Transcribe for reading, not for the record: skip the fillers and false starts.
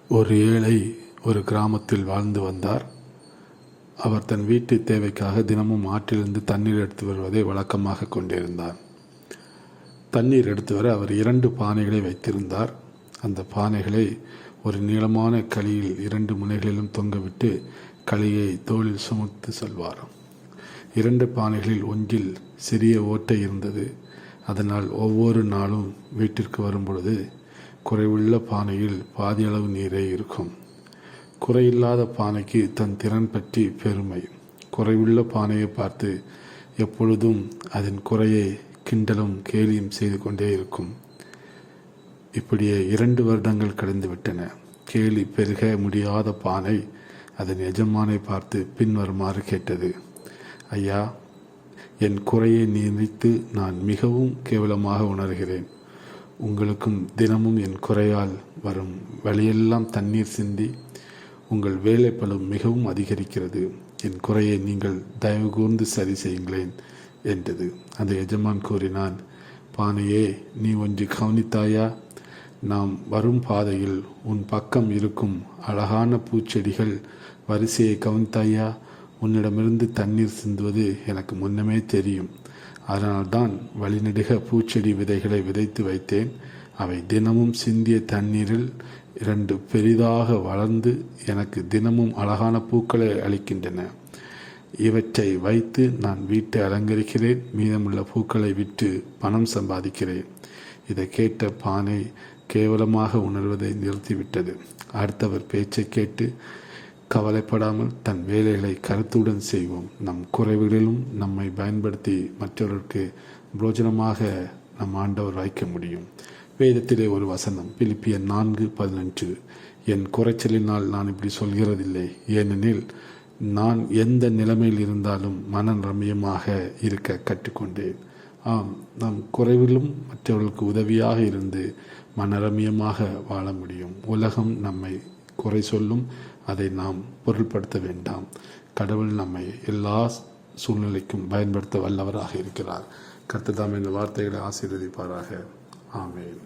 ஒரு ஏழை ஒரு கிராமத்தில் வாழ்ந்து வந்தார். அவர் தன் வீட்டு தேவைக்காக தினமும் ஆற்றிலிருந்து தண்ணீர் எடுத்து வருவதை வழக்கமாக கொண்டிருந்தார். தண்ணீர் எடுத்து வர அவர் 2 பானைகளை வைத்திருந்தார். அந்த பானைகளை ஒரு நீளமான களியில் 2 முனைகளிலும் தொங்கவிட்டு களியை தோளில் சுமத்து செல்வார். 2 பானைகளில் ஒன்றில் சிறிய ஓட்டை இருந்தது. அதனால் ஒவ்வொரு நாளும் வீட்டிற்கு வரும்பொழுது குறைவுள்ள பானையில் பாதியளவு நீரே இருக்கும். குறையில்லாத பானைக்கு தன் திறன் பற்றி பெருமை. குறைவுள்ள பானையை பார்த்து எப்பொழுதும் அதன் குறையை கிண்டலும் கேலியும் செய்து கொண்டே இருக்கும். இப்படியே 2 வருடங்கள் கடந்து விட்டன. கேலி பெருக முடியாத பானை அதன் எஜமானை பார்த்து பின்வருமாறு கேட்டது: ஐயா, என் குறையை நினைத்து நான் மிகவும் கேவலமாக உணர்கிறேன். உங்களுக்கும் தினமும் என் குறையால் வரும் வழியெல்லாம் தண்ணீர் சிந்தி உங்கள் வேலைப்பளு மிகவும் அதிகரிக்கிறது. என் குறையை நீங்கள் தயவு கூர்ந்து சரி செய்யுங்களேன் என்றது. அந்த எஜமான் கூறினான்: பானையே, நீ ஒன்று கவனித்தாயா? நாம் வரும் பாதையில் உன் பக்கம் இருக்கும் அழகான பூச்செடிகள் வரிசையை கவனித்தாயா? உன்னிடமிருந்து தண்ணீர் சிந்துவது எனக்கு முன்னமே தெரியும். அதனால்தான் வழிநெடுக பூச்செடி விதைகளை விதைத்து வைத்தேன். அவை தினமும் சிந்திய தண்ணீரில் 2 பெரிதாக வளர்ந்து எனக்கு தினமும் அழகான பூக்களை அளிக்கின்றன. இவற்றை வைத்து நான் வீட்டை அலங்கரிக்கிறேன். மீதமுள்ள பூக்களை விற்று பணம் சம்பாதிக்கிறேன். இதை கேட்ட பானை கேவலமாக உணர்வதை நிறுத்திவிட்டது. அடுத்தவர் பேச்சை கேட்டு கவலைப்படாமல் தன் வேலைகளை கருத்துடன் செய்வோம். நம் குறைவுகளிலும் நம்மை பயன்படுத்தி மற்றவர்களுக்கு பிரோஜனமாக நம் ஆண்டவர் வைக்க முடியும். வேதத்திலே ஒரு வசனம், பிலிப்பியர் 4:11. என் குறைச்சலினால் நான் இப்படி சொல்கிறதில்லை, ஏனெனில் நான் எந்த நிலைமையில் இருந்தாலும் மன ரம்மியமாக இருக்க கற்றுக்கொண்டேன். ஆம், நம் குறைவிலும் மற்றவர்களுக்கு உதவியாக இருந்து மனரம்யமாக வாழ முடியும். உலகம் நம்மை குறை சொல்லும், அதை நாம் பொருட்படுத்த வேண்டாம். கடவுள் நம்மை எல்லா சூழ்நிலைக்கும் பயன்படுத்த வல்லவராக இருக்கிறார். கர்த்தர் தாமே இந்த வார்த்தைகளை ஆசீர்வதிப்பாராக. ஆமென்.